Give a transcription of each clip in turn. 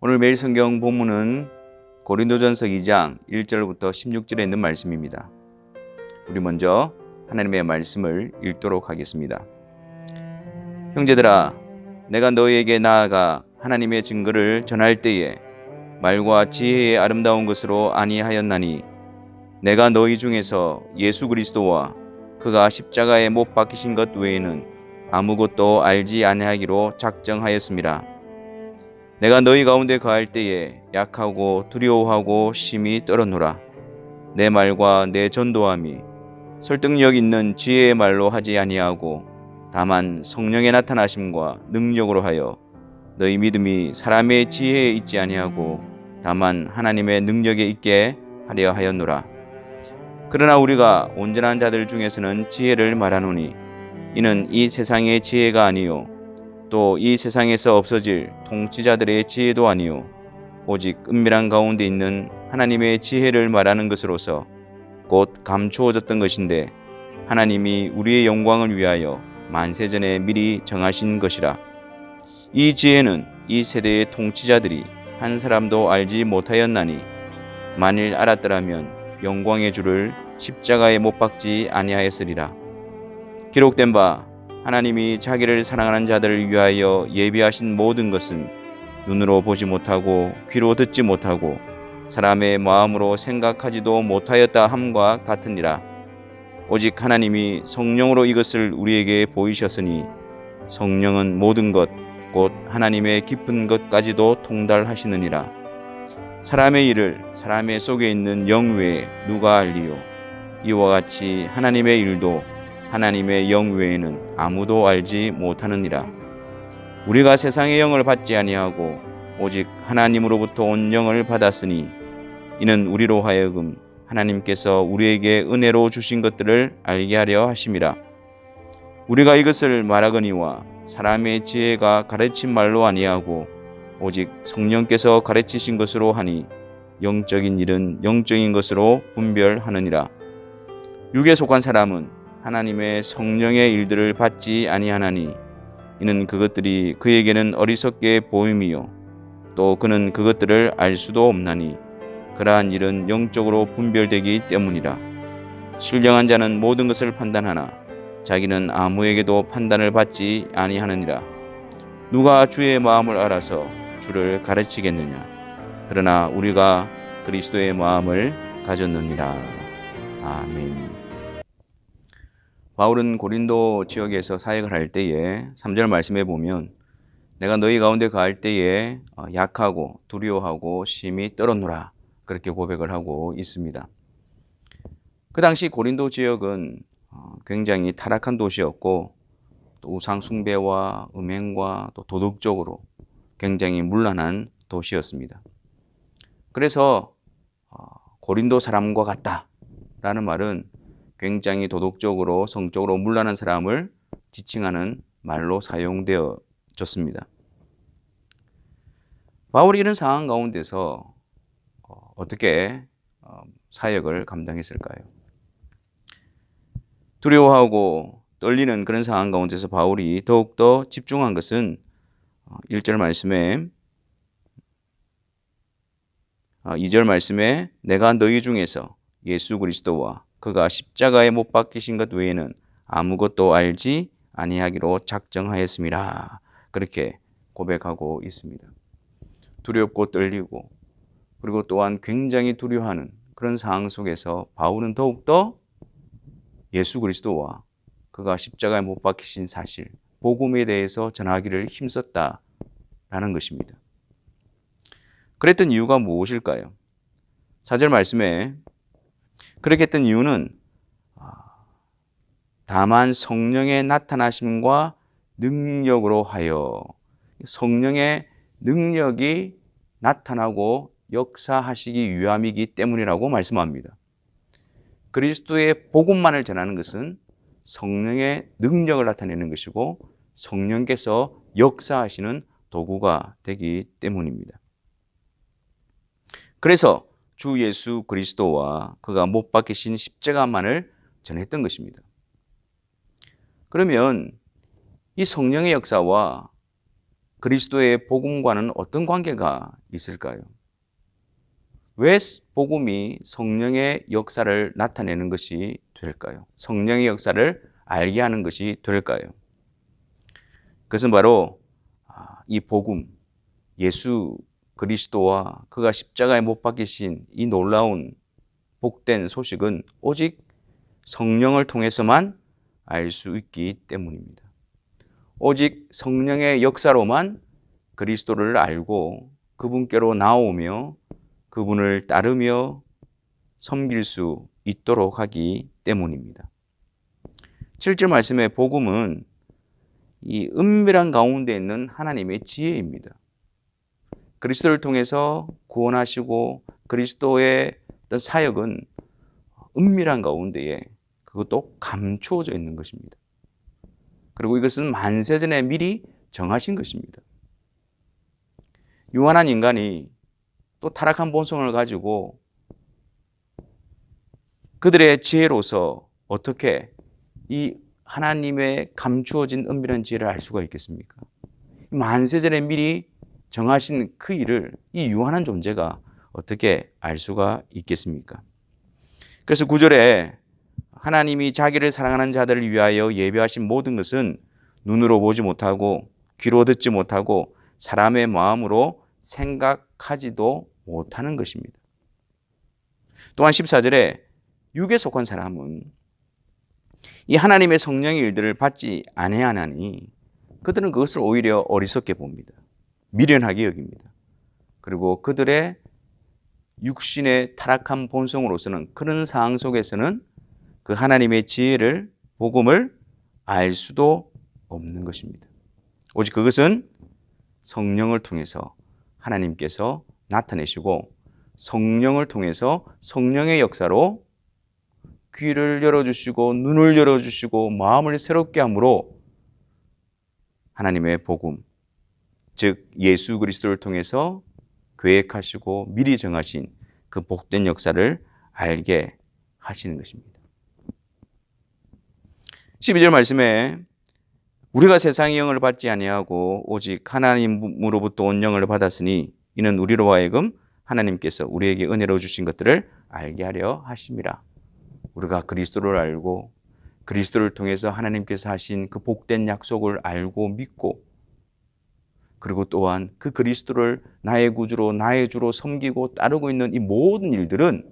오늘 매일 성경 본문은 고린도전서 2장 1절부터 16절에 있는 말씀입니다. 우리 먼저 하나님의 말씀을 읽도록 하겠습니다. 형제들아, 내가 너희에게 나아가 하나님의 증거를 전할 때에 말과 지혜의 아름다운 것으로 아니하였나니 내가 너희 중에서 예수 그리스도와 그가 십자가에 못 박히신 것 외에는 아무것도 알지 아니하기로 작정하였습니다. 내가 너희 가운데 거할 때에 약하고 두려워하고 심히 떨었노라. 내 말과 내 전도함이 설득력 있는 지혜의 말로 하지 아니하고 다만 성령의 나타나심과 능력으로 하여 너희 믿음이 사람의 지혜에 있지 아니하고 다만 하나님의 능력에 있게 하려 하였노라. 그러나 우리가 온전한 자들 중에서는 지혜를 말하노니 이는 이 세상의 지혜가 아니요 또 이 세상에서 없어질 통치자들의 지혜도 아니요 오직 은밀한 가운데 있는 하나님의 지혜를 말하는 것으로서 곧 감추어졌던 것인데 하나님이 우리의 영광을 위하여 만세전에 미리 정하신 것이라. 이 지혜는 이 세대의 통치자들이 한 사람도 알지 못하였나니 만일 알았더라면 영광의 주를 십자가에 못 박지 아니하였으리라. 기록된 바 하나님이 자기를 사랑하는 자들을 위하여 예비하신 모든 것은 눈으로 보지 못하고 귀로 듣지 못하고 사람의 마음으로 생각하지도 못하였다 함과 같으니라. 오직 하나님이 성령으로 이것을 우리에게 보이셨으니 성령은 모든 것 곧 하나님의 깊은 것까지도 통달하시느니라. 사람의 일을 사람의 속에 있는 영 외에 누가 알리요? 이와 같이 하나님의 일도 하나님의 영 외에는 아무도 알지 못하느니라. 우리가 세상의 영을 받지 아니하고 오직 하나님으로부터 온 영을 받았으니 이는 우리로 하여금 하나님께서 우리에게 은혜로 주신 것들을 알게 하려 하심이라. 우리가 이것을 말하거니와 사람의 지혜가 가르친 말로 아니하고 오직 성령께서 가르치신 것으로 하니 영적인 일은 영적인 것으로 분별하느니라. 육에 속한 사람은 하나님의 성령의 일들을 받지 아니하나니 이는 그것들이 그에게는 어리석게 보임이요 또 그는 그것들을 알 수도 없나니 그러한 일은 영적으로 분별되기 때문이라. 신령한 자는 모든 것을 판단하나 자기는 아무에게도 판단을 받지 아니하느니라. 누가 주의 마음을 알아서 주를 가르치겠느냐? 그러나 우리가 그리스도의 마음을 가졌느니라. 아멘. 바울은 고린도 지역에서 사역을 할 때에 3절 말씀에 보면 내가 너희 가운데 거할 때에 약하고 두려워하고 심히 떨었노라 그렇게 고백을 하고 있습니다. 그 당시 고린도 지역은 굉장히 타락한 도시였고 또 우상 숭배와 음행과 또 도덕적으로 굉장히 문란한 도시였습니다. 그래서 고린도 사람과 같다라는 말은 굉장히 도덕적으로 성적으로 문란한 사람을 지칭하는 말로 사용되어졌습니다. 바울이 이런 상황 가운데서 어떻게 사역을 감당했을까요? 두려워하고 떨리는 그런 상황 가운데서 바울이 더욱더 집중한 것은 1절 말씀에 2절 말씀에 내가 너희 중에서 예수 그리스도와 그가 십자가에 못 박히신 것 외에는 아무것도 알지 아니하기로 작정하였습니다. 그렇게 고백하고 있습니다. 두렵고 떨리고 그리고 또한 굉장히 두려워하는 그런 상황 속에서 바울은 더욱더 예수 그리스도와 그가 십자가에 못 박히신 사실, 복음에 대해서 전하기를 힘썼다라는 것입니다. 그랬던 이유가 무엇일까요? 4절 말씀에 그렇게 했던 이유는 다만 성령의 나타나심과 능력으로 하여 성령의 능력이 나타나고 역사하시기 위함이기 때문이라고 말씀합니다. 그리스도의 복음만을 전하는 것은 성령의 능력을 나타내는 것이고 성령께서 역사하시는 도구가 되기 때문입니다. 그래서 주 예수 그리스도와 그가 못 박히신 십자가만을 전했던 것입니다. 그러면 이 성령의 역사와 그리스도의 복음과는 어떤 관계가 있을까요? 왜 복음이 성령의 역사를 나타내는 것이 될까요? 성령의 역사를 알게 하는 것이 될까요? 그것은 바로 이 복음, 예수 그리스도와 그가 십자가에 못 박히신 이 놀라운 복된 소식은 오직 성령을 통해서만 알 수 있기 때문입니다. 오직 성령의 역사로만 그리스도를 알고 그분께로 나오며 그분을 따르며 섬길 수 있도록 하기 때문입니다. 7절 말씀의 복음은 이 은밀한 가운데 있는 하나님의 지혜입니다. 그리스도를 통해서 구원하시고 그리스도의 어떤 사역은 은밀한 가운데에 그것도 감추어져 있는 것입니다. 그리고 이것은 만세전에 미리 정하신 것입니다. 유한한 인간이 또 타락한 본성을 가지고 그들의 지혜로서 어떻게 이 하나님의 감추어진 은밀한 지혜를 알 수가 있겠습니까? 만세전에 미리 정하신 그 일을 이 유한한 존재가 어떻게 알 수가 있겠습니까? 그래서 9절에 하나님이 자기를 사랑하는 자들을 위하여 예비하신 모든 것은 눈으로 보지 못하고 귀로 듣지 못하고 사람의 마음으로 생각하지도 못하는 것입니다. 또한 14절에 육에 속한 사람은 이 하나님의 성령의 일들을 받지 아니하나니 그들은 그것을 오히려 어리석게 봅니다. 미련하게 여깁니다. 그리고 그들의 육신의 타락한 본성으로서는 그런 상황 속에서는 그 하나님의 지혜를, 복음을 알 수도 없는 것입니다. 오직 그것은 성령을 통해서 하나님께서 나타내시고 성령을 통해서 성령의 역사로 귀를 열어주시고 눈을 열어주시고 마음을 새롭게 함으로 하나님의 복음, 즉 예수 그리스도를 통해서 계획하시고 미리 정하신 그 복된 역사를 알게 하시는 것입니다. 12절 말씀에 우리가 세상의 영을 받지 아니하고 오직 하나님으로부터 온 영을 받았으니 이는 우리로 하여금 하나님께서 우리에게 은혜로 주신 것들을 알게 하려 하심이라. 우리가 그리스도를 알고 그리스도를 통해서 하나님께서 하신 그 복된 약속을 알고 믿고 그리고 또한 그 그리스도를 나의 구주로 나의 주로 섬기고 따르고 있는 이 모든 일들은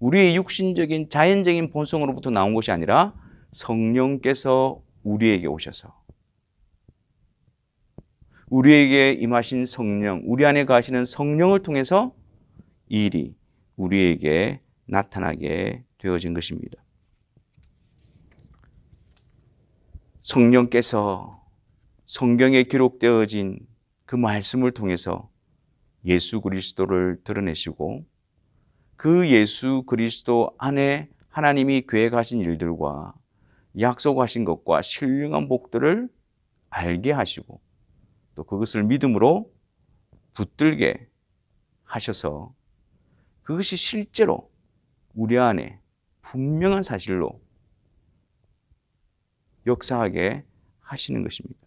우리의 육신적인 자연적인 본성으로부터 나온 것이 아니라 성령께서 우리에게 오셔서 우리에게 임하신 성령, 우리 안에 가시는 성령을 통해서 이 일이 우리에게 나타나게 되어진 것입니다. 성령께서 성경에 기록되어진 그 말씀을 통해서 예수 그리스도를 드러내시고 그 예수 그리스도 안에 하나님이 계획하신 일들과 약속하신 것과 신령한 복들을 알게 하시고 또 그것을 믿음으로 붙들게 하셔서 그것이 실제로 우리 안에 분명한 사실로 역사하게 하시는 것입니다.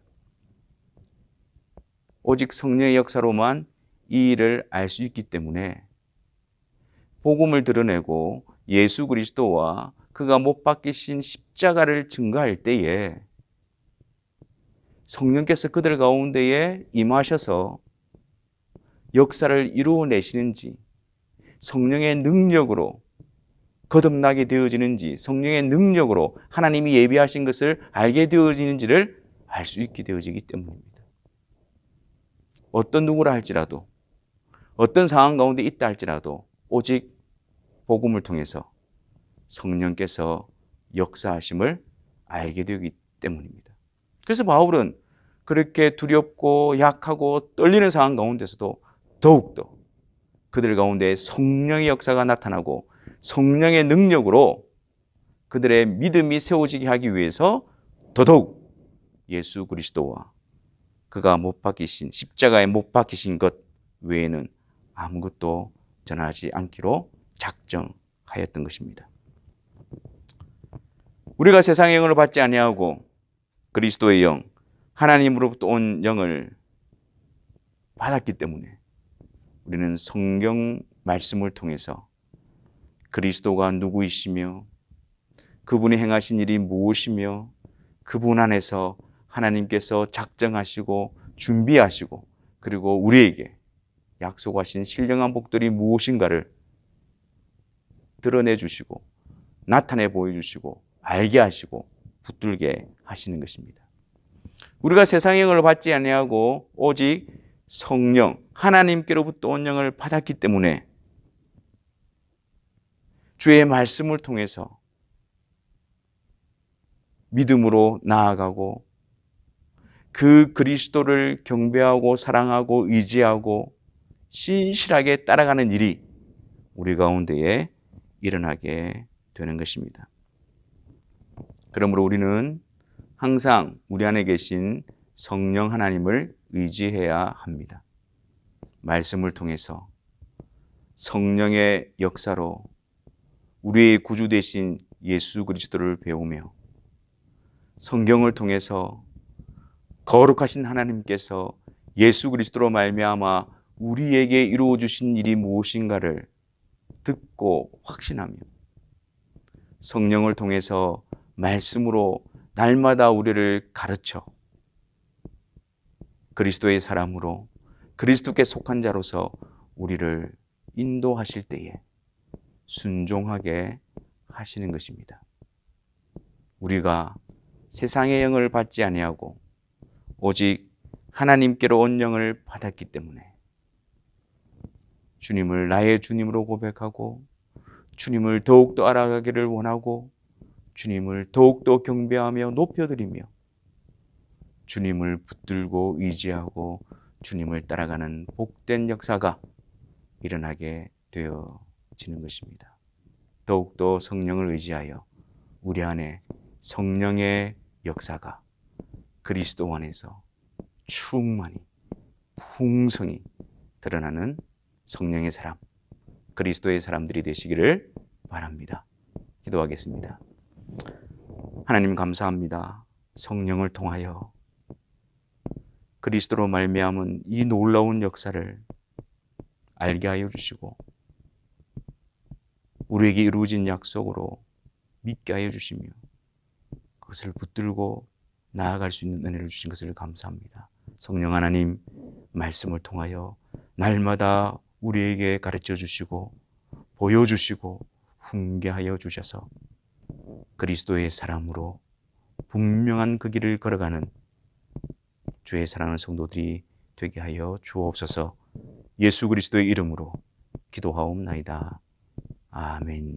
오직 성령의 역사로만 이 일을 알 수 있기 때문에 복음을 드러내고 예수 그리스도와 그가 못 박히신 십자가를 증거할 때에 성령께서 그들 가운데에 임하셔서 역사를 이루어내시는지 성령의 능력으로 거듭나게 되어지는지 성령의 능력으로 하나님이 예비하신 것을 알게 되어지는지를 알 수 있게 되어지기 때문입니다. 어떤 누구라 할지라도 어떤 상황 가운데 있다 할지라도 오직 복음을 통해서 성령께서 역사하심을 알게 되기 때문입니다. 그래서 바울은 그렇게 두렵고 약하고 떨리는 상황 가운데서도 더욱더 그들 가운데 성령의 역사가 나타나고 성령의 능력으로 그들의 믿음이 세워지게 하기 위해서 더더욱 예수 그리스도와 그가 못 박히신 십자가에 못 박히신 것 외에는 아무것도 전하지 않기로 작정하였던 것입니다. 우리가 세상의 영을 받지 아니하고 그리스도의 영, 하나님으로부터 온 영을 받았기 때문에 우리는 성경 말씀을 통해서 그리스도가 누구이시며 그분이 행하신 일이 무엇이며 그분 안에서 하나님께서 작정하시고 준비하시고 그리고 우리에게 약속하신 신령한 복들이 무엇인가를 드러내 주시고 나타내 보여주시고 알게 하시고 붙들게 하시는 것입니다. 우리가 세상의 영을 받지 아니하고 오직 성령 하나님께로부터 온 영을 받았기 때문에 주의 말씀을 통해서 믿음으로 나아가고 그 그리스도를 경배하고 사랑하고 의지하고 신실하게 따라가는 일이 우리 가운데에 일어나게 되는 것입니다. 그러므로 우리는 항상 우리 안에 계신 성령 하나님을 의지해야 합니다. 말씀을 통해서 성령의 역사로 우리의 구주 되신 예수 그리스도를 배우며 성경을 통해서 거룩하신 하나님께서 예수 그리스도로 말미암아 우리에게 이루어 주신 일이 무엇인가를 듣고 확신하며 성령을 통해서 말씀으로 날마다 우리를 가르쳐 그리스도의 사람으로 그리스도께 속한 자로서 우리를 인도하실 때에 순종하게 하시는 것입니다. 우리가 세상의 영을 받지 아니하고 오직 하나님께로 온 영을 받았기 때문에 주님을 나의 주님으로 고백하고 주님을 더욱더 알아가기를 원하고 주님을 더욱더 경배하며 높여드리며 주님을 붙들고 의지하고 주님을 따라가는 복된 역사가 일어나게 되어지는 것입니다. 더욱더 성령을 의지하여 우리 안에 성령의 역사가 그리스도 안에서 충만히 풍성히 드러나는 성령의 사람, 그리스도의 사람들이 되시기를 바랍니다. 기도하겠습니다. 하나님 감사합니다. 성령을 통하여 그리스도로 말미암은 이 놀라운 역사를 알게 하여 주시고 우리에게 이루어진 약속으로 믿게 하여 주시며 그것을 붙들고 나아갈 수 있는 은혜를 주신 것을 감사합니다. 성령 하나님 말씀을 통하여 날마다 우리에게 가르쳐 주시고 보여주시고 훈계하여 주셔서 그리스도의 사람으로 분명한 그 길을 걸어가는 주의 사랑하는 성도들이 되게 하여 주옵소서. 예수 그리스도의 이름으로 기도하옵나이다. 아멘.